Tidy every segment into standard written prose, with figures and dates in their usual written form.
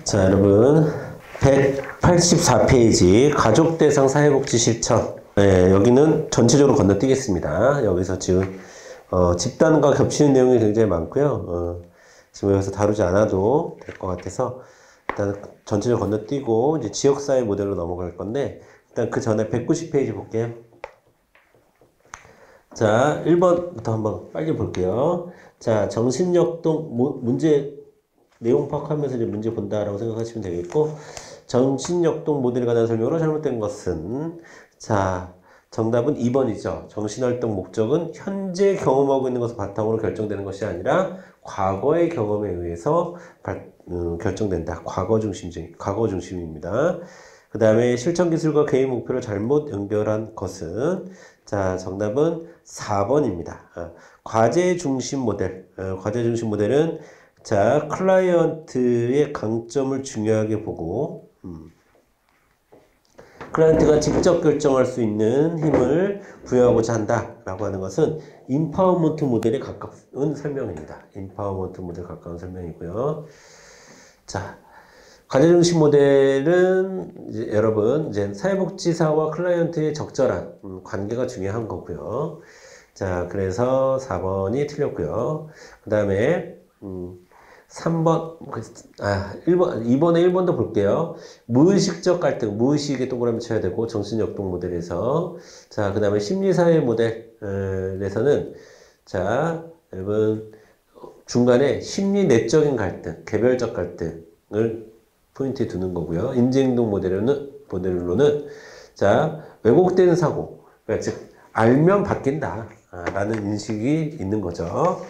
자, 여러분. 184페이지 가족 대상 사회복지 실천. 네, 여기는 전체적으로 건너뛰겠습니다. 여기서 지금 집단과 겹치는 내용이 굉장히 많고요. 지금 여기서 다루지 않아도 될 것 같아서 일단 전체적으로 건너뛰고 이제 지역사회 모델로 넘어갈 건데, 일단 그 전에 190페이지 볼게요. 자, 1번부터 한번 빨리 볼게요. 자, 정신역동 문제 내용 파악하면서 이제 문제 본다라고 생각하시면 되겠고, 정신역동 모델에 관한 설명으로 잘못된 것은, 자, 정답은 2번이죠. 정신활동 목적은 현재 경험하고 있는 것을 바탕으로 결정되는 것이 아니라 과거의 경험에 의해서 결정된다. 과거 중심입니다. 그 다음에 실천 기술과 개인 목표를 잘못 연결한 것은, 자, 정답은 4번입니다. 과제 중심 모델. 과제 중심 모델은, 자, 클라이언트의 강점을 중요하게 보고, 클라이언트가 직접 결정할 수 있는 힘을 부여하고자 한다라고 하는 것은 임파워먼트 모델에 가까운 설명입니다. 임파워먼트 모델에 가까운 설명이고요. 자, 과제 중심 모델은 이제 여러분 이제 사회복지사와 클라이언트의 적절한 관계가 중요한 거고요. 자, 그래서 4번이 틀렸고요. 그 다음에 3번, 2번에 1번도 볼게요. 무의식적 갈등, 무의식에 동그라미 쳐야 되고, 정신역동 모델에서. 자, 그 다음에 심리사회 모델에서는, 자, 여러분, 중간에 심리 내적인 갈등, 개별적 갈등을 포인트에 두는 거고요. 인지행동 모델로는, 자, 왜곡된 사고, 그러니까 즉, 알면 바뀐다. 라는 인식이 있는 거죠.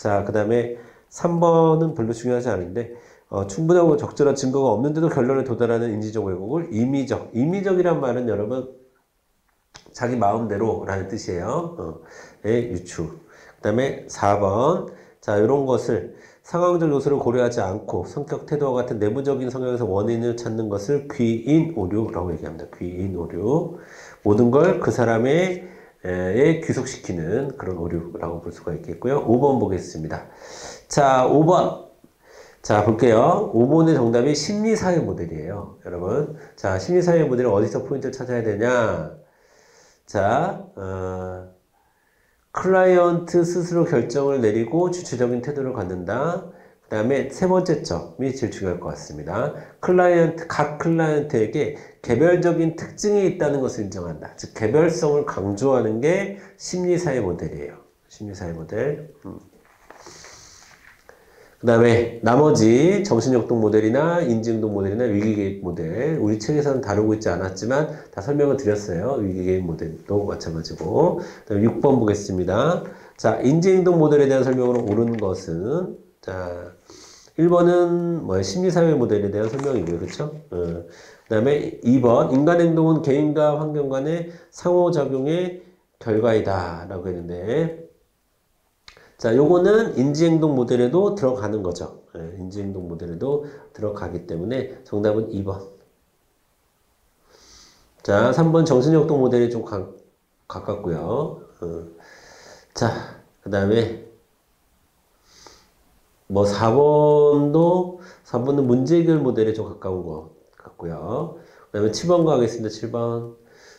자, 그 다음에 3번은 별로 중요하지 않은데, 충분하고 적절한 증거가 없는데도 결론에 도달하는 인지적 왜곡을 임의적이란 말은 여러분, 자기 마음대로 라는 뜻이에요. 의 유추. 그 다음에 4번. 자, 이런 것을 상황적 요소를 고려하지 않고 성격, 태도와 같은 내부적인 성향에서 원인을 찾는 것을 귀인 오류라고 얘기합니다. 귀인 오류. 모든 걸 그 사람의 귀속시키는 그런 오류라고 볼 수가 있겠고요. 5번 보겠습니다. 자, 5번. 자, 볼게요. 5번의 정답이 심리사회 모델이에요. 여러분. 자, 심리사회 모델은 어디서 포인트를 찾아야 되냐? 자, 클라이언트 스스로 결정을 내리고 주체적인 태도를 갖는다. 그 다음에 세 번째 점이 제일 중요할 것 같습니다. 각 클라이언트에게 개별적인 특징이 있다는 것을 인정한다. 즉, 개별성을 강조하는 게 심리사회 모델이에요. 심리사회 모델. 그 다음에 나머지 정신역동 모델이나 인지행동 모델이나 위기개입 모델, 우리 책에서는 다루고 있지 않았지만 다 설명을 드렸어요. 위기개입 모델도 마찬가지고. 그 다음에 6번 보겠습니다. 자, 인지행동 모델에 대한 설명으로 옳은 것은, 자, 1번은 뭐야? 심리사회 모델에 대한 설명이고요. 그렇죠? 그 다음에 2번 인간 행동은 개인과 환경 간의 상호작용의 결과이다 라고 했는데, 자, 요거는 인지행동 모델에도 들어가는 거죠. 인지행동 모델에도 들어가기 때문에 정답은 2번. 자, 3번 정신역동 모델이 좀 가깝고요. 자, 그 다음에 뭐 4번은 문제 해결 모델에 좀 가까운 것 같고요. 그 다음에 7번 가겠습니다. 7번.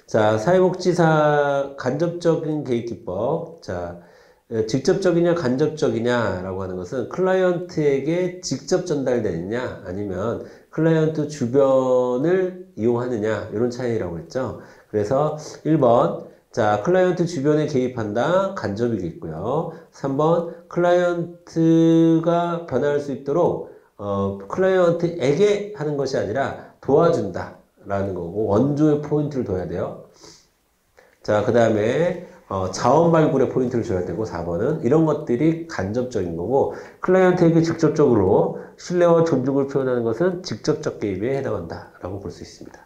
자, 사회복지사 간접적인 개입 기법. 자, 직접적이냐 간접적이냐라고 하는 것은 클라이언트에게 직접 전달되느냐 아니면 클라이언트 주변을 이용하느냐 이런 차이라고 했죠. 그래서 1번 자 클라이언트 주변에 개입한다 간접이겠고요. 3번 클라이언트가 변화할 수 있도록 클라이언트에게 하는 것이 아니라 도와준다 라는 거고 원조의 포인트를 둬야 돼요. 자, 그 다음에 자원 발굴에 포인트를 줘야 되고 4번은 이런 것들이 간접적인 거고 클라이언트에게 직접적으로 신뢰와 존중을 표현하는 것은 직접적 개입에 해당한다 라고 볼 수 있습니다.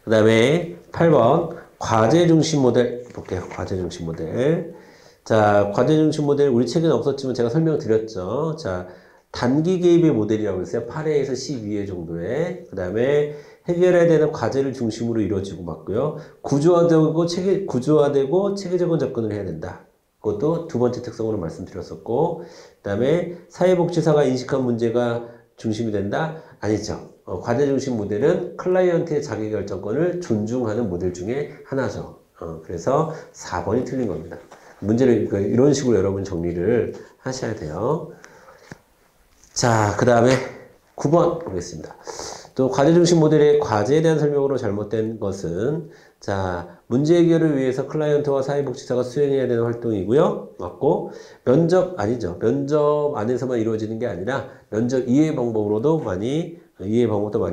그 다음에 8번 과제 중심 모델 볼게요. 과제 중심 모델. 자, 과제 중심 모델 우리 책에는 없었지만 제가 설명드렸죠. 자, 단기 개입의 모델이라고 했어요. 8회에서 12회 정도의. 그 다음에 해결해야 되는 과제를 중심으로 이루어지고 맞고요. 구조화되고 체계적인 접근을 해야 된다. 그것도 두 번째 특성으로 말씀드렸었고, 그 다음에 사회복지사가 인식한 문제가 중심이 된다? 아니죠. 과제 중심 모델은 클라이언트의 자기결정권을 존중하는 모델 중에 하나죠. 그래서 4번이 틀린 겁니다. 문제를 이런 식으로 여러분 정리를 하셔야 돼요. 자, 그 다음에 9번 보겠습니다. 또 과제 중심 모델의 과제에 대한 설명으로 잘못된 것은 자, 문제 해결을 위해서 클라이언트와 사회복지사가 수행해야 되는 활동이고요. 맞고, 면접 아니죠. 면접 안에서만 이루어지는 게 아니라 면접 이해 방법도 많이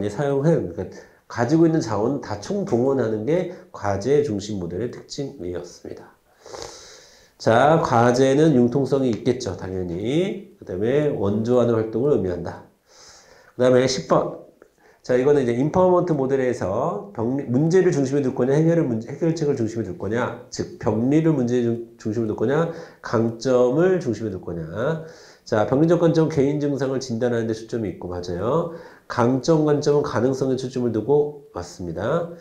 사용해요. 그러니까 가지고 있는 자원 다 총동원하는 게 과제 중심 모델의 특징이었습니다. 자, 과제는 융통성이 있겠죠. 당연히. 그 다음에 원조하는 활동을 의미한다. 그 다음에 10번. 자, 이거는 이제 인파워먼트 모델에서 문제를 중심에 둘 거냐, 해결책을 중심에 둘 거냐, 즉, 병리를 중심에 둘 거냐, 강점을 중심에 둘 거냐. 자, 병리적 관점은 개인 증상을 진단하는 데 초점이 있고, 맞아요. 강점 관점은 가능성에 초점을 두고 맞습니다.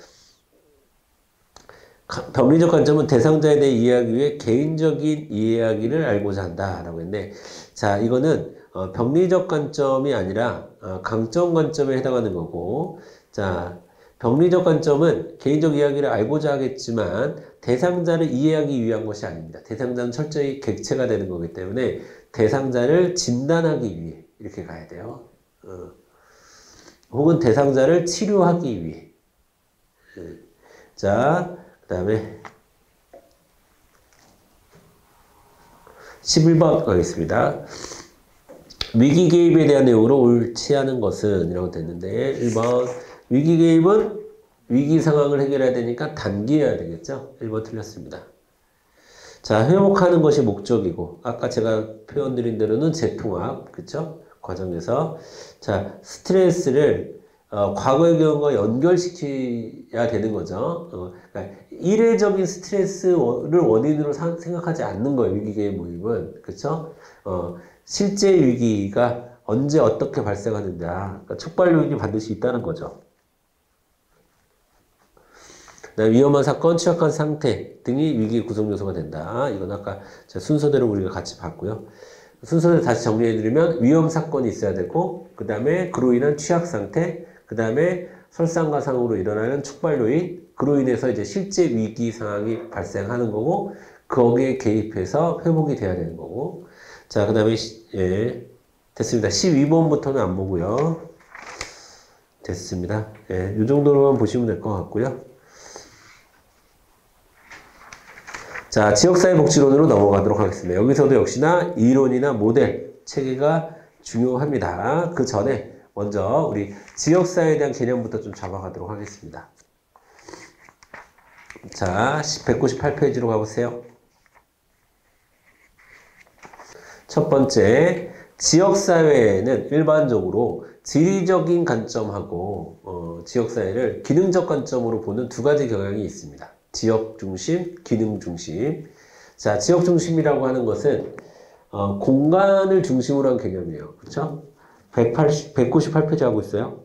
병리적 관점은 대상자에 대해 이해하기 위해 개인적인 이해하기를 알고자 한다라고 했는데, 자, 이거는 병리적 관점이 아니라 강점 관점에 해당하는 거고, 자, 병리적 관점은 개인적 이야기를 알고자 하겠지만 대상자를 이해하기 위한 것이 아닙니다. 대상자는 철저히 객체가 되는 거기 때문에 대상자를 진단하기 위해 이렇게 가야 돼요. 혹은 대상자를 치료하기 위해. 자, 그 다음에 11번 가겠습니다. 위기 개입에 대한 내용으로 옳지 않은 것은 이라고 됐는데 1번 위기 개입은 위기 상황을 해결해야 되니까 단기해야 되겠죠. 1번 틀렸습니다. 자, 회복하는 것이 목적이고 아까 제가 표현 드린 대로는 재통합 그쵸? 과정에서 자 스트레스를 과거의 경험과 연결시켜야 되는 거죠. 그러니까 일회적인 스트레스를 원인으로 생각하지 않는 거예요. 위기 개입 모임은 그쵸? 실제 위기가 언제 어떻게 발생하느냐 그러니까 촉발 요인이 반드시 있다는 거죠. 위험한 사건, 취약한 상태 등이 위기 구성 요소가 된다. 이건 아까 순서대로 우리가 같이 봤고요. 순서대로 다시 정리해드리면 위험 사건이 있어야 되고 그 다음에 그로 인한 취약 상태 그 다음에 설상가상으로 일어나는 촉발 요인 그로 인해서 이제 실제 위기 상황이 발생하는 거고 거기에 개입해서 회복이 돼야 되는 거고 자, 그 다음에, 예, 됐습니다. 12번부터는 안 보고요. 됐습니다. 예, 이 정도로만 보시면 될 것 같고요. 자, 지역사회복지론으로 넘어가도록 하겠습니다. 여기서도 역시나 이론이나 모델, 체계가 중요합니다. 그 전에 먼저 우리 지역사회에 대한 개념부터 좀 잡아가도록 하겠습니다. 자, 198페이지로 가보세요. 첫 번째, 지역사회에는 일반적으로 지리적인 관점하고 지역사회를 기능적 관점으로 보는 두 가지 경향이 있습니다. 지역 중심, 기능 중심. 자, 지역 중심이라고 하는 것은 공간을 중심으로 한 개념이에요. 그렇죠? 198페이지 하고 있어요.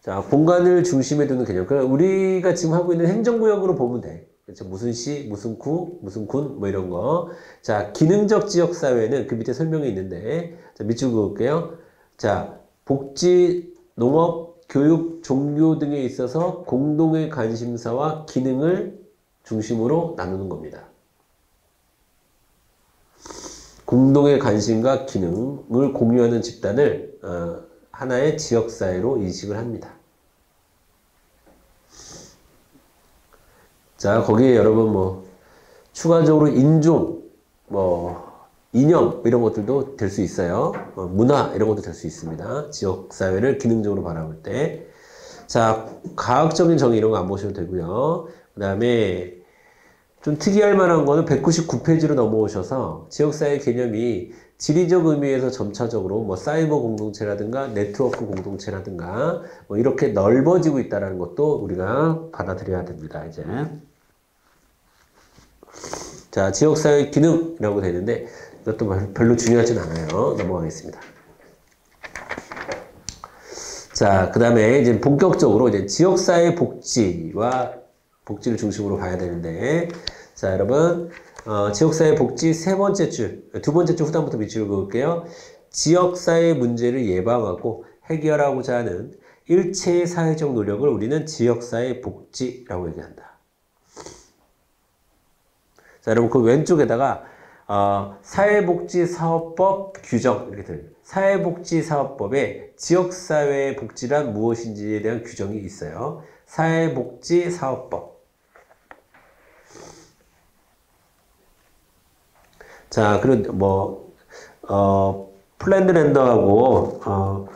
자, 공간을 중심에 두는 개념. 그러니까 우리가 지금 하고 있는 행정구역으로 보면 돼. 그렇죠? 무슨 시, 무슨 구, 무슨 군, 뭐 이런 거. 자, 기능적 지역사회는 그 밑에 설명이 있는데, 자, 밑줄 그을게요. 자, 복지, 농업, 교육, 종교 등에 있어서 공동의 관심사와 기능을 중심으로 나누는 겁니다. 공동의 관심과 기능을 공유하는 집단을 하나의 지역사회로 인식을 합니다. 자, 거기에 여러분 추가적으로 인종, 이념 이런 것들도 될 수 있어요. 문화 이런 것도 될 수 있습니다. 지역사회를 기능적으로 바라볼 때. 자, 과학적인 정의 이런 거 안 보셔도 되고요. 그 다음에 좀 특이할 만한 거는 199페이지로 넘어오셔서 지역사회 개념이 지리적 의미에서 점차적으로 사이버 공동체라든가 네트워크 공동체라든가 이렇게 넓어지고 있다는 것도 우리가 받아들여야 됩니다. 이제 자, 지역사회 기능이라고 되는데 이것도 별로 중요하진 않아요. 넘어가겠습니다. 자, 그 다음에 이제 본격적으로 이제 지역사회 복지와 복지를 중심으로 봐야 되는데, 자, 여러분, 지역사회 복지 세 번째 줄, 두 번째 줄 후반부터 밑줄을 그을게요. 지역사회 문제를 예방하고 해결하고자 하는 일체의 사회적 노력을 우리는 지역사회 복지라고 얘기한다. 자, 여러분, 그 왼쪽에다가, 사회복지사업법 규정, 이렇게 들어요. 사회복지사업법에 지역사회 복지란 무엇인지에 대한 규정이 있어요. 사회복지사업법. 자, 그리고 플랜드랜더하고,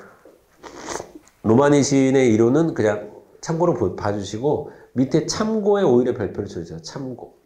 로마니신의 이론은 그냥 참고로 봐주시고, 밑에 참고에 오히려 별표를 쳐주세요. 참고.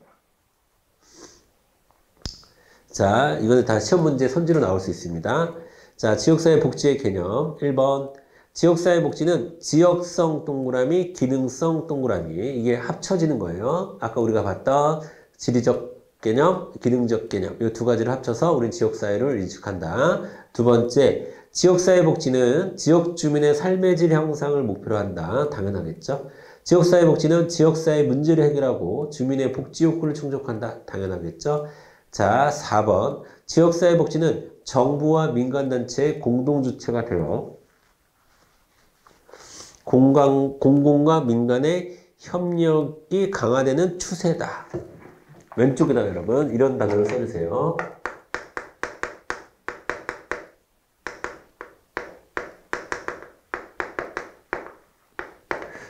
자, 이거는 다 시험 문제 선지로 나올 수 있습니다. 자, 지역사회 복지의 개념. 1번. 지역사회 복지는 지역성 동그라미, 기능성 동그라미. 이게 합쳐지는 거예요. 아까 우리가 봤던 지리적 개념, 기능적 개념. 이 두 가지를 합쳐서 우리는 지역사회를 인식한다. 두 번째, 지역사회 복지는 지역 주민의 삶의 질 향상을 목표로 한다. 당연하겠죠. 지역사회 복지는 지역사회 문제를 해결하고 주민의 복지 욕구를 충족한다. 당연하겠죠. 자, 4번. 지역사회 복지는 정부와 민간단체의 공동주체가 되어 공공과 민간의 협력이 강화되는 추세다. 왼쪽에다 여러분 이런 단어를 써주세요.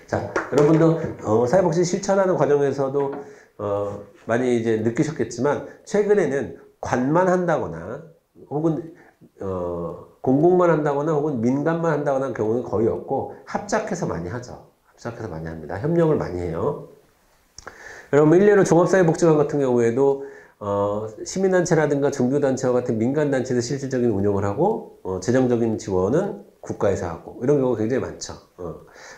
자, 여러분도 사회복지 실천하는 과정에서도 많이 이제 느끼셨겠지만 최근에는 관만 한다거나 혹은 공공만 한다거나 혹은 민간만 한다거나 하는 경우는 거의 없고 합작해서 많이 하죠. 합작해서 많이 합니다. 협력을 많이 해요. 여러분 일례로 종합사회복지관 같은 경우에도 시민단체라든가 종교단체와 같은 민간단체에서 실질적인 운영을 하고 재정적인 지원은 국가에서 하고 이런 경우가 굉장히 많죠.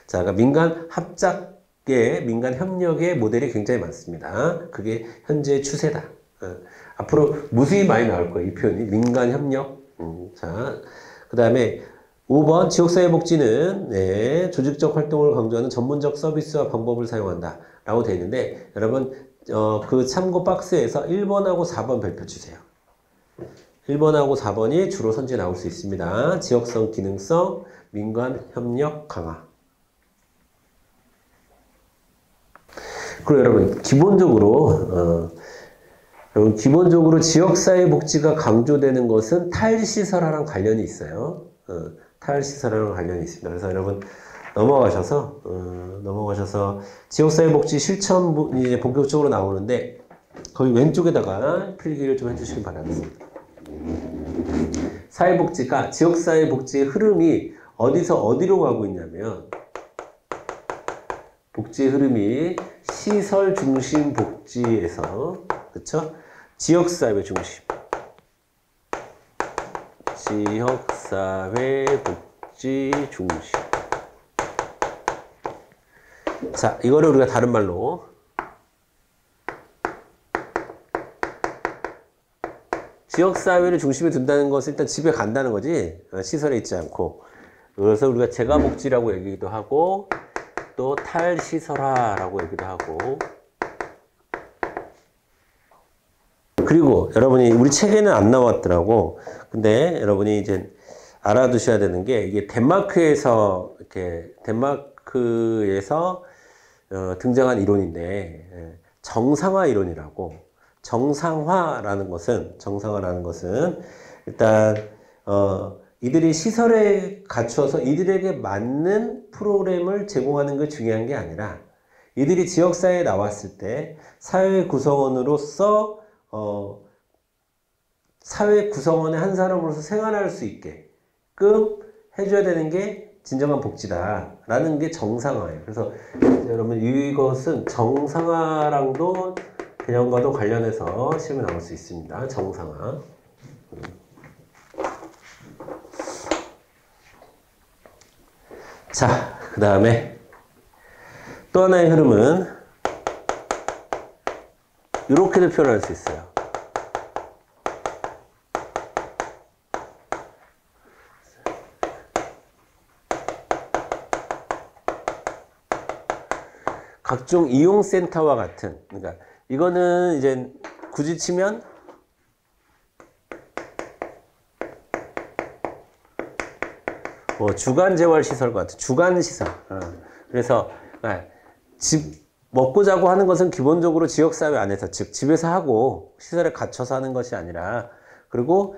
자, 그러니까 민간 합작의 민간 협력의 모델이 굉장히 많습니다. 그게 현재의 추세다. 앞으로 무수히 많이 나올 거예요. 이 표현이 민간 협력. 자, 그 다음에 5번 지역사회복지는 조직적 활동을 강조하는 전문적 서비스와 방법을 사용한다 라고 되어 있는데 여러분 그 참고 박스에서 1번하고 4번 별표 주세요. 1번하고 4번이 주로 선지에 나올 수 있습니다. 지역성, 기능성, 민간 협력 강화. 그리고 여러분 기본적으로 지역사회복지가 강조되는 것은 탈시설화랑 관련이 있어요. 탈시설화랑 관련이 있습니다. 그래서 여러분 넘어가셔서 지역사회복지 실천 이제 본격적으로 나오는데 거기 왼쪽에다가 필기를 좀 해주시기 바랍니다. 사회복지가 지역사회복지의 흐름이 어디서 어디로 가고 있냐면 복지의 흐름이 시설 중심 복지에서 그렇죠? 지역사회 중심 지역사회 복지 중심. 자, 이거를 우리가 다른 말로 지역사회를 중심에 둔다는 것은 일단 집에 간다는 거지 시설에 있지 않고. 그래서 우리가 재가복지라고 얘기도 하고 또 탈시설화라고 얘기도 하고. 그리고 여러분이 우리 책에는 안 나왔더라고. 근데 여러분이 이제 알아두셔야 되는 게 이게 덴마크에서 등장한 이론인데 정상화 이론이라고. 정상화라는 것은 일단 이들이 시설에 갖추어서 이들에게 맞는 프로그램을 제공하는 게 중요한 게 아니라 이들이 지역사회에 나왔을 때 사회 구성원으로서 사회 구성원의 한 사람으로서 생활할 수 있게끔 해줘야 되는 게 진정한 복지다라는 게 정상화예요. 그래서 여러분 이것은 정상화랑도 개념과도 관련해서 시험에 나올 수 있습니다. 정상화. 자, 그 다음에 또 하나의 흐름은 이렇게도 표현할 수 있어요. 각종 이용센터와 같은, 그러니까 이거는 이제 굳이 치면 뭐 주간재활시설 같은 주간시설. 그래서 집 먹고 자고 하는 것은 기본적으로 지역사회 안에서, 즉 집에서 하고 시설에 갇혀서 하는 것이 아니라, 그리고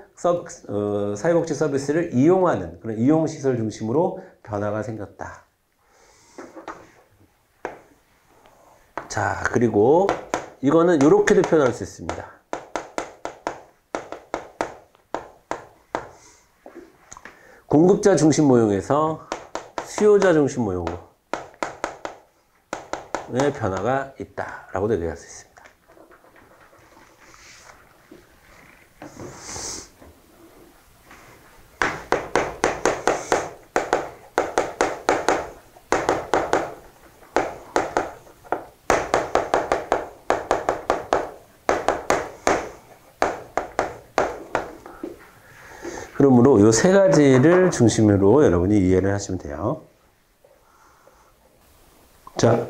사회복지 서비스를 이용하는 그런 이용시설 중심으로 변화가 생겼다. 자, 그리고 이거는 이렇게도 표현할 수 있습니다. 공급자 중심 모형에서 수요자 중심 모형으로의 변화가 있다라고도 얘기할 수 있습니다. 그러므로 이 세 가지를 중심으로 여러분이 이해를 하시면 돼요. 자,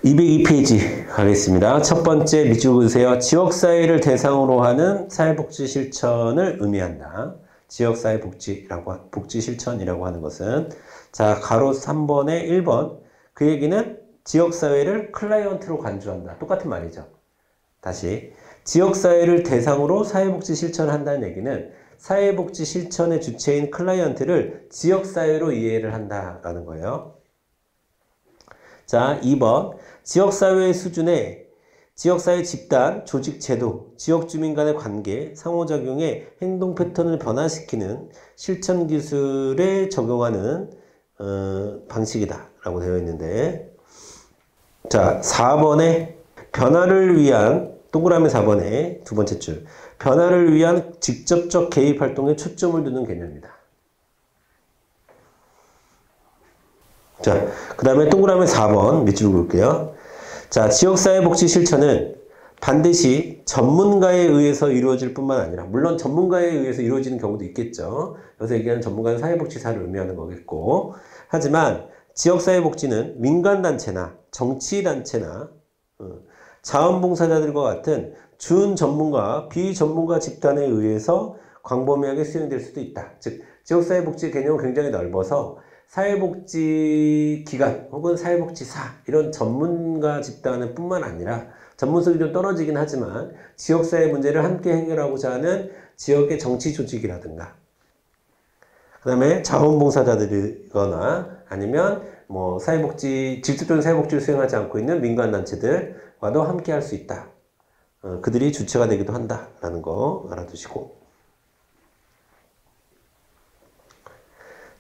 202페이지 가겠습니다. 첫 번째 밑줄 그으세요. 지역사회를 대상으로 하는 사회복지 실천을 의미한다. 지역사회 복지 실천이라고 하는 것은, 자, 가로 3번에 1번. 그 얘기는 지역사회를 클라이언트로 간주한다. 똑같은 말이죠. 다시. 지역사회를 대상으로 사회복지 실천을 한다는 얘기는 사회복지 실천의 주체인 클라이언트를 지역사회로 이해를 한다라는 거예요. 자, 2번. 지역사회의 수준에 지역사회 집단, 조직 제도, 지역주민 간의 관계, 상호작용의 행동 패턴을 변화시키는 실천 기술에 적용하는 방식이다 라고 되어 있는데, 자, 4번에 변화를 위한, 동그라미 4번에 두 번째 줄, 변화를 위한 직접적 개입 활동에 초점을 두는 개념이다. 자, 그 다음에 동그라미 4번 밑줄 그을게요. 자, 지역사회 복지 실천은 반드시 전문가에 의해서 이루어질 뿐만 아니라, 물론 전문가에 의해서 이루어지는 경우도 있겠죠. 여기서 얘기하는 전문가는 사회복지사를 의미하는 거겠고, 하지만 지역사회 복지는 민간단체나 정치단체나 자원봉사자들과 같은 준전문가, 비전문가 집단에 의해서 광범위하게 수행될 수도 있다. 즉, 지역사회복지 개념은 굉장히 넓어서 사회복지기관 혹은 사회복지사 이런 전문가 집단은 뿐만 아니라, 전문성이 좀 떨어지긴 하지만 지역사회 문제를 함께 해결하고자 하는 지역의 정치 조직이라든가, 그 다음에 자원봉사자들이거나 아니면 뭐 사회복지, 직접적인 사회복지를 수행하지 않고 있는 민간단체들과도 함께 할 수 있다. 그들이 주체가 되기도 한다라는 거 알아두시고.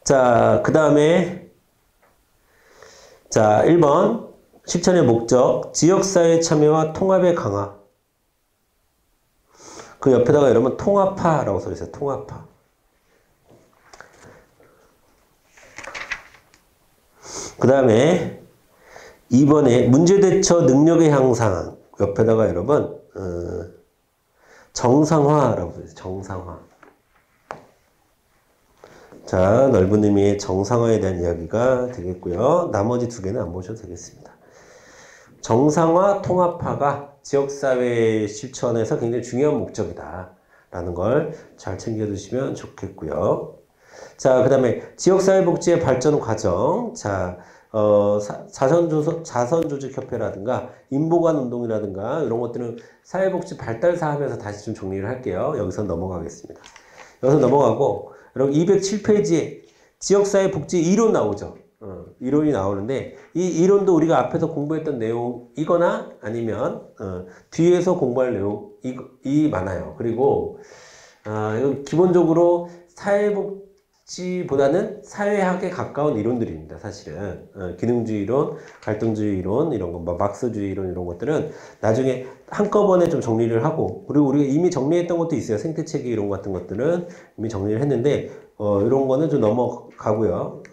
자, 그 다음에, 자, 1번. 실천의 목적, 지역사회 참여와 통합의 강화. 그 옆에다가 여러분 통합화라고 써있어요. 통합화. 그 다음에 2번에 문제대처 능력의 향상. 옆에다가 여러분 정상화라고 써있어요. 정상화. 자, 넓은 의미의 정상화에 대한 이야기가 되겠고요. 나머지 두 개는 안 보셔도 되겠습니다. 정상화, 통합화가 지역사회 실천에서 굉장히 중요한 목적이다 라는 걸 잘 챙겨두시면 좋겠고요. 자, 그 다음에 지역사회복지의 발전 과정. 자, 자선조직협회라든가 인보관운동이라든가 이런 것들은 사회복지 발달 사업에서 다시 좀 정리를 할게요. 여기서 넘어가겠습니다. 여기서 넘어가고, 여러분 207페이지에 지역사회 복지 이론 나오죠. 이론이 나오는데, 이 이론도 우리가 앞에서 공부했던 내용이거나 아니면 뒤에서 공부할 내용이 많아요. 그리고 기본적으로 사회복지보다는 사회학에 가까운 이론들입니다. 사실은 기능주의 이론, 갈등주의 이론 이런 거, 막스주의 이론 이런 것들은 나중에 한꺼번에 좀 정리를 하고, 그리고 우리가 이미 정리했던 것도 있어요. 생태체계 이론 같은 것들은 이미 정리를 했는데 이런 거는 좀 넘어가고요.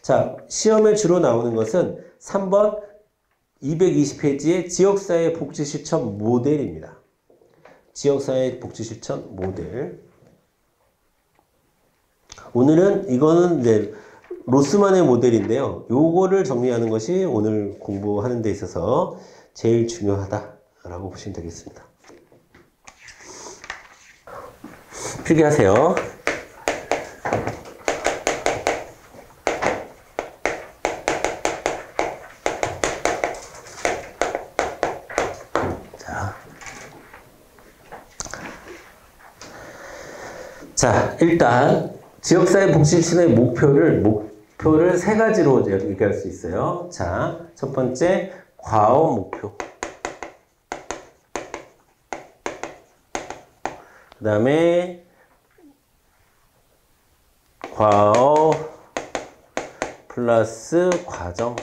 자, 시험에 주로 나오는 것은 3번 220페이지의 지역사회 복지실천 모델입니다. 지역사회 복지실천 모델. 오늘은 이거는 이제 로스만의 모델인데요. 요거를 정리하는 것이 오늘 공부하는 데 있어서 제일 중요하다라고 보시면 되겠습니다. 필기하세요. 자, 일단 지역사회복지시의 목표를 세 가지로 얘기할 수 있어요. 자, 첫 번째 과업 목표. 그 다음에 과업 플러스 과정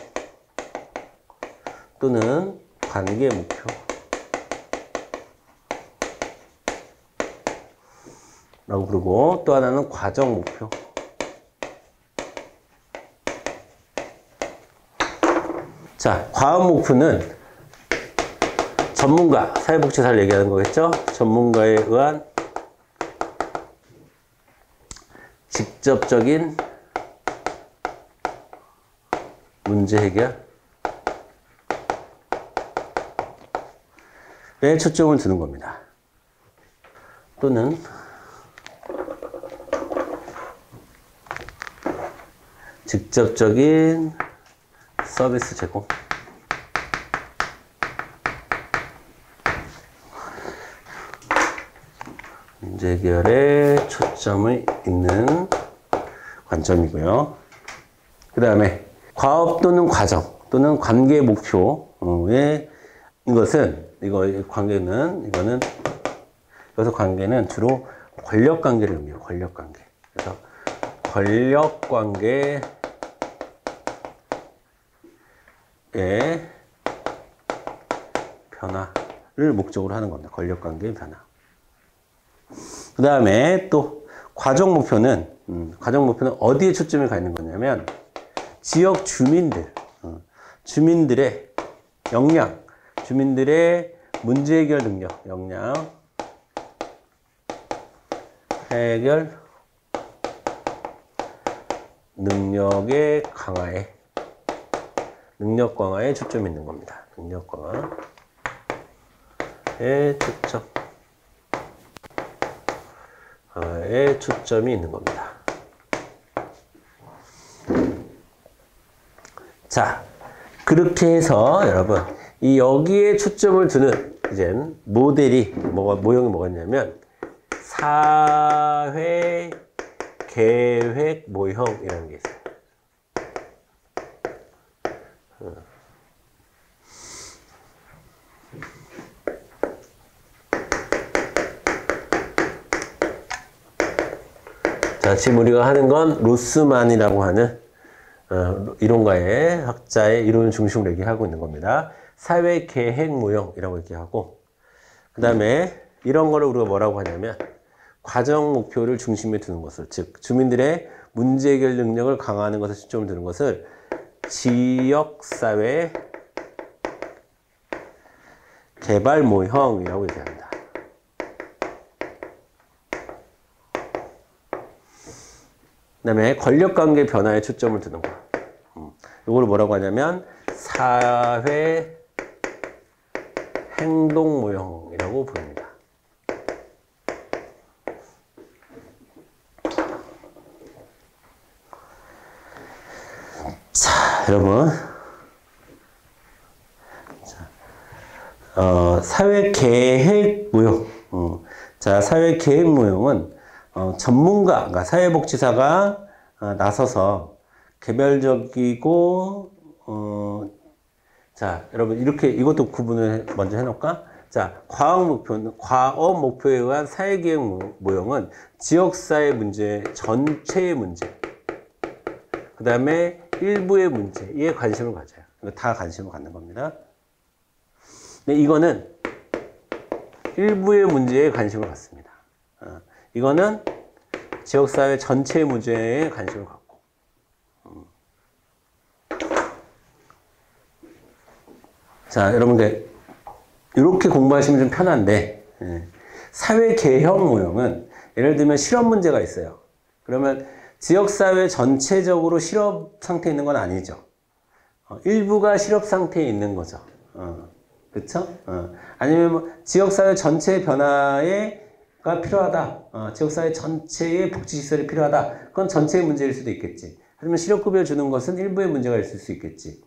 또는 관계 목표. 라고 부르고, 또 하나는 과정 목표. 자, 과업 목표는 전문가, 사회복지사를 얘기하는 거겠죠? 전문가에 의한 직접적인 문제 해결에 초점을 두는 겁니다. 또는 직접적인 서비스 제공. 문제 해결에 초점을 있는 관점이고요. 그 다음에 과업 또는 과정 또는 관계 목표의 이것은 이거는 여기서 관계는 주로 권력 관계를 의미해요. 권력 관계. 그래서 권력 관계 의 변화를 목적으로 하는 겁니다. 권력관계의 변화. 그 다음에 또 과정 목표는 어디에 초점을 가 있는 거냐면 지역 주민들의 역량, 주민들의 문제 해결 능력, 해결 능력의 강화에 능력 강화에 초점이 있는 겁니다. 능력 강화에 초점이 있는 겁니다. 자, 그렇게 해서 여러분 여기에 초점을 두는 이젠 모델이 모형이 뭐가 있냐면 사회 계획 모형이라는 게 있어요. 자, 지금 우리가 하는 건 로스만이라고 하는 이론가의 학자의 이론을 중심으로 얘기하고 있는 겁니다. 사회 계획 모형이라고 얘기하고, 그 다음에 이런 거를 우리가 뭐라고 하냐면 과정 목표를 중심에 두는 것을, 즉 주민들의 문제 해결 능력을 강화하는 것에 초점을 두는 것을 지역사회 개발 모형이라고 얘기합니다. 그 다음에 권력관계 변화에 초점을 두는 거. 이걸 뭐라고 하냐면 사회 행동 모형이라고 부릅니다. 자, 여러분. 사회 계획 모형. 자, 사회 계획 모형은 전문가, 그러니까 사회복지사가 나서서 개별적이고, 자, 여러분, 이렇게 이것도 구분을 먼저 해놓을까? 자, 과업 목표에 의한 사회계획 모형은 지역사회 문제, 전체의 문제, 그 다음에 일부의 문제에 관심을 가져요. 이거 다 관심을 갖는 겁니다. 근데 이거는 일부의 문제에 관심을 갖습니다. 이거는 지역사회 전체의 문제에 관심을 갖고. 자, 여러분들, 이렇게 공부하시면 좀 편한데, 사회 개혁 모형은 예를 들면 실험 문제가 있어요. 그러면 지역사회 전체적으로 실업 상태에 있는 건 아니죠. 일부가 실업 상태에 있는 거죠. 그쵸? 아니면 뭐 지역사회 전체의 변화가 필요하다. 지역사회 전체의 복지시설이 필요하다. 그건 전체의 문제일 수도 있겠지. 하지만 실업급여를 주는 것은 일부의 문제가 있을 수 있겠지.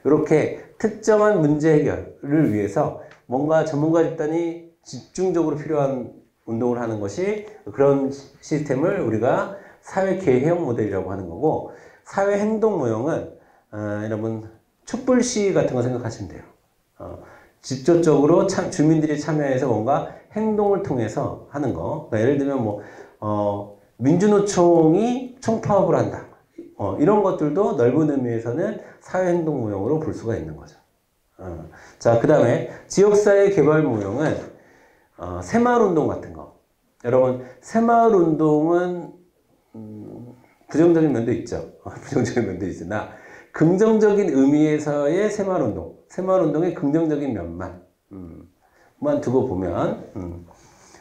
이렇게 특정한 문제 해결을 위해서 뭔가 전문가 집단이 집중적으로 필요한 운동을 하는 것이 그런 시스템을 우리가 사회 개혁 모델이라고 하는 거고, 사회 행동 모형은 여러분 촛불 시위 같은 거 생각하시면 돼요. 직접적으로 주민들이 참여해서 뭔가 행동을 통해서 하는 거. 그러니까 예를 들면 민주노총이 총파업을 한다. 이런 것들도 넓은 의미에서는 사회행동 모형으로 볼 수가 있는 거죠. 자, 그 다음에 지역사회 개발 모형은 새마을운동 같은 거. 여러분, 새마을운동은 부정적인 면도 있죠. 부정적인 면도 있으나 긍정적인 의미에서의 새마을운동. 새마을운동의 긍정적인 면만 만 두고 보면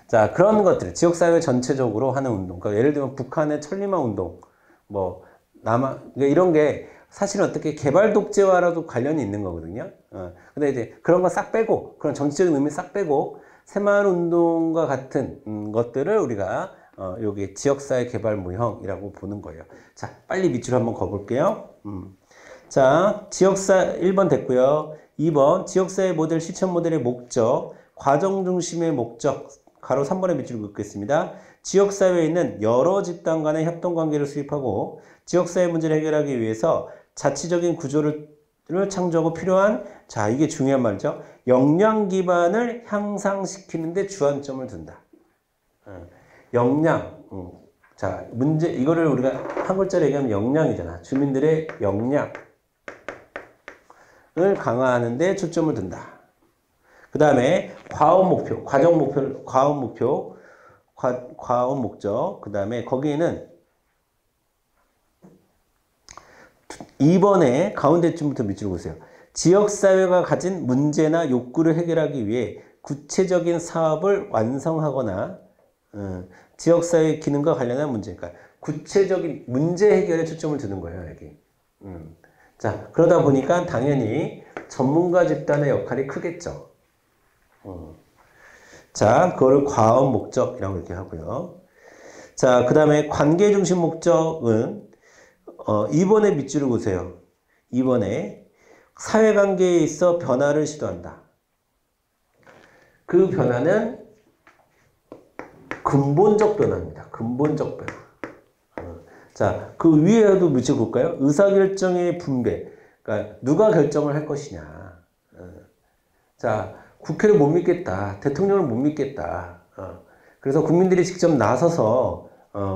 자, 그런 것들, 지역사회 전체적으로 하는 운동. 그러니까 예를 들면 북한의 천리마 운동, 그러니까 이런 게 사실은 어떻게 개발 독재와라도 관련이 있는 거거든요. 근데 이제 그런 거 싹 빼고, 그런 정치적인 의미 싹 빼고, 새마을 운동과 같은 것들을 우리가 여기 지역사회 개발 모형이라고 보는 거예요. 자, 빨리 밑줄 한번 거볼게요. 자, 1번 됐고요. 2번, 지역사회 모델, 실천 모델의 목적, 과정 중심의 목적, 가로 3번의 밑줄 긋겠습니다. 지역사회에 있는 여러 집단 간의 협동관계를 수립하고 지역사회 문제를 해결하기 위해서 자치적인 구조를 창조하고 필요한, 자, 이게 중요한 말이죠. 역량 기반을 향상시키는 데 주안점을 둔다. 역량. 자, 이거를 우리가 한 글자로 얘기하면 역량이잖아. 주민들의 역량을 강화하는 데 초점을 둔다. 그 다음에 과업 목표, 과업 목적. 그 다음에 거기에는 2번에 가운데쯤부터 밑줄 보세요. 지역사회가 가진 문제나 욕구를 해결하기 위해 구체적인 사업을 완성하거나 지역사회 기능과 관련한 문제, 그러니까 구체적인 문제 해결에 초점을 두는 거예요, 여기. 자, 그러다 보니까 당연히 전문가 집단의 역할이 크겠죠. 자, 그거를 과업 목적이라고 이렇게 하고요. 자, 그 다음에 관계 중심 목적은 2번의 밑줄을 보세요. 2번에 사회관계에 있어 변화를 시도한다. 그 변화는 근본적 변화입니다. 근본적 변화. 자, 그 위에도 밑줄 볼까요? 의사결정의 분배. 그러니까 누가 결정을 할 것이냐. 자, 국회를 못 믿겠다. 대통령을 못 믿겠다. 그래서 국민들이 직접 나서서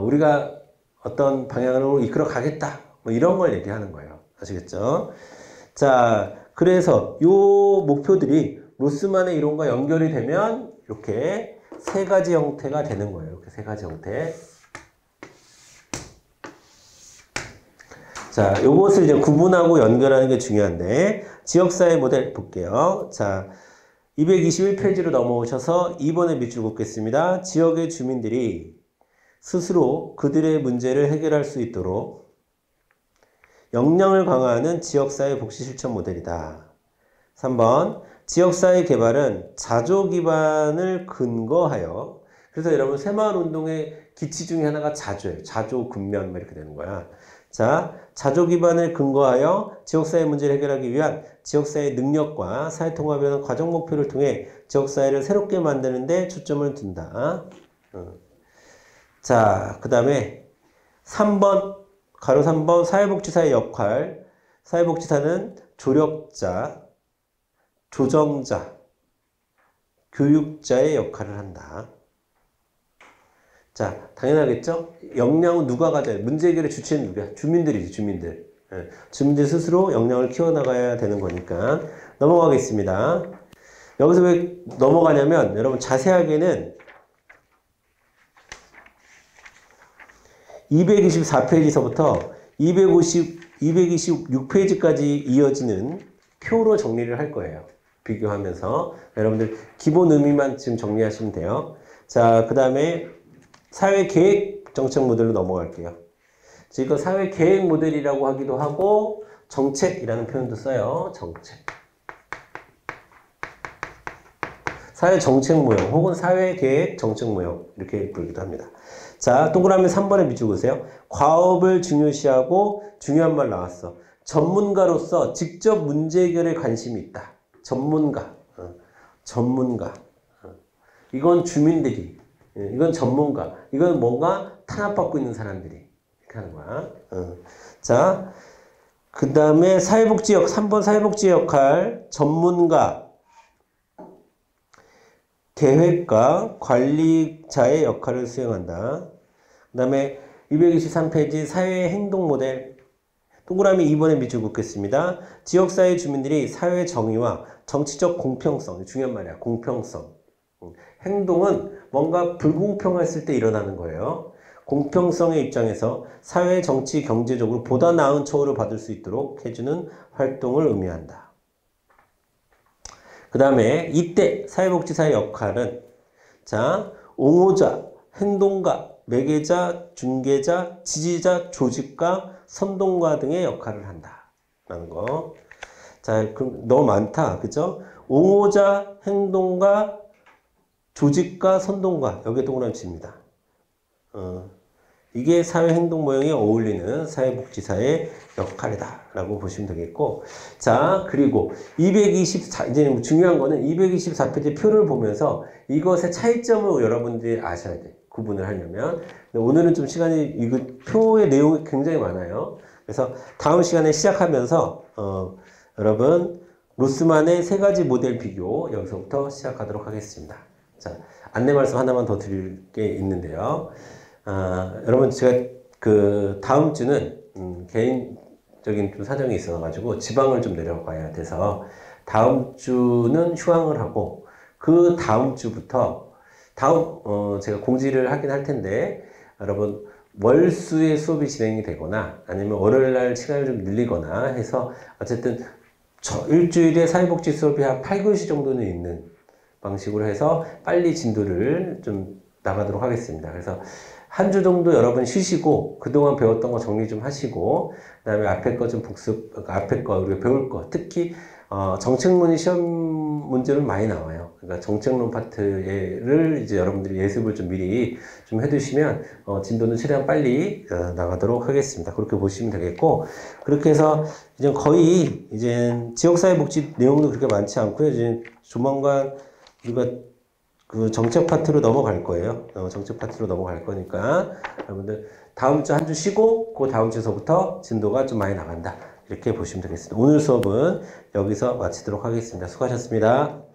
우리가 어떤 방향으로 이끌어 가겠다. 이런 걸 얘기하는 거예요. 아시겠죠? 자, 그래서 요 목표들이 로스만의 이론과 연결이 되면 이렇게 세 가지 형태가 되는 거예요. 이렇게 세 가지 형태. 자, 요것을 이제 구분하고 연결하는 게 중요한데, 지역사회 모델 볼게요. 자, 221페이지로 넘어오셔서 2번에 밑줄 긋겠습니다. 지역의 주민들이 스스로 그들의 문제를 해결할 수 있도록 역량을 강화하는 지역사회 복지실천 모델이다. 3번, 지역사회 개발은 자조 기반을 근거하여, 그래서 여러분 새마을운동의 기치 중에 하나가 자조예요. 자조 근면 이렇게 되는 거야. 자, 자조 기반을 근거하여 지역사회 문제를 해결하기 위한 지역사회 능력과 사회통합이라는 과정 목표를 통해 지역사회를 새롭게 만드는 데 초점을 둔다. 자, 그 다음에 3번, 가로 3번 사회복지사의 역할. 사회복지사는 조력자, 조정자, 교육자의 역할을 한다. 자, 당연하겠죠? 역량은 누가 가져야 돼? 문제 해결의 주체는 누구야? 주민들이지, 주민들. 주민들 스스로 역량을 키워나가야 되는 거니까. 넘어가겠습니다. 여기서 왜 넘어가냐면, 여러분 자세하게는 224페이지서부터 226페이지까지 이어지는 표로 정리를 할 거예요. 비교하면서. 여러분들 기본 의미만 지금 정리하시면 돼요. 자, 그 다음에 사회계획 정책 모델로 넘어갈게요. 이거 사회 계획 모델이라고 하기도 하고 정책이라는 표현도 써요. 정책. 사회 정책 모형 혹은 사회 계획 정책 모형 이렇게 부르기도 합니다. 자, 동그라미 3번에 비추고 보세요. 과업을 중요시하고 중요한 말 나왔어. 전문가로서 직접 문제 해결에 관심이 있다. 전문가. 전문가. 이건 주민들이. 이건 전문가. 이건 뭔가 탄압받고 있는 사람들이. 이렇게 하는 거야. 자, 그 다음에 사회복지역, 3번 사회복지 역할. 전문가. 계획과 관리자의 역할을 수행한다. 그 다음에 223페이지 사회 행동 모델. 동그라미 2번에 비추고 긋겠습니다. 지역사회 주민들이 사회 정의와 정치적 공평성. 중요한 말이야. 공평성. 행동은 뭔가 불공평했을 때 일어나는 거예요. 공평성의 입장에서 사회, 정치, 경제적으로 보다 나은 처우를 받을 수 있도록 해주는 활동을 의미한다. 그 다음에 이때 사회복지사의 역할은 자, 옹호자, 행동가, 매개자, 중개자, 지지자, 조직가, 선동가 등의 역할을 한다. 라는 거. 자, 그럼 너무 많다. 그죠? 옹호자, 행동가, 조직가, 선동가. 여기에 동그라미 칩니다. 이게 사회행동 모형에 어울리는 사회복지사의 역할이다 라고 보시면 되겠고, 자, 그리고 224, 이제 중요한 거는 224페이지 표를 보면서 이것의 차이점을 여러분들이 아셔야 돼. 구분을 하려면. 오늘은 좀 시간이, 이거 표의 내용이 굉장히 많아요. 그래서 다음 시간에 시작하면서 여러분 로스만의 세 가지 모델 비교 여기서부터 시작하도록 하겠습니다. 자, 안내 말씀 하나만 더 드릴 게 있는데요. 여러분 제가 그 다음 주는 개인적인 좀 사정이 있어가지고 지방을 좀 내려가야 돼서 다음 주는 휴항을 하고 그 다음 주부터 제가 공지를 하긴 할 텐데 여러분 월수의 수업이 진행이 되거나 아니면 월요일날 시간을 좀 늘리거나 해서 어쨌든 일주일에 사회복지 수업이 한 8교시 정도는 있는 방식으로 해서 빨리 진도를 좀 나가도록 하겠습니다. 그래서 한 주 정도 여러분 쉬시고 그동안 배웠던 거 정리 좀 하시고 그다음에 앞에 거 좀 복습, 앞에 거 우리가 배울 거 특히 정책문이 시험 문제는 많이 나와요. 그러니까 정책론 파트를 이제 여러분들이 예습을 좀 미리 좀 해두시면 진도는 최대한 빨리 나가도록 하겠습니다. 그렇게 보시면 되겠고, 그렇게 해서 이제 거의 이제 지역사회복지 내용도 그렇게 많지 않고요. 이제 조만간 우리가 그 정책 파트로 넘어갈 거예요. 정책 파트로 넘어갈 거니까 여러분들 다음 주 한 주 쉬고 그 다음 주서부터 진도가 좀 많이 나간다. 이렇게 보시면 되겠습니다. 오늘 수업은 여기서 마치도록 하겠습니다. 수고하셨습니다.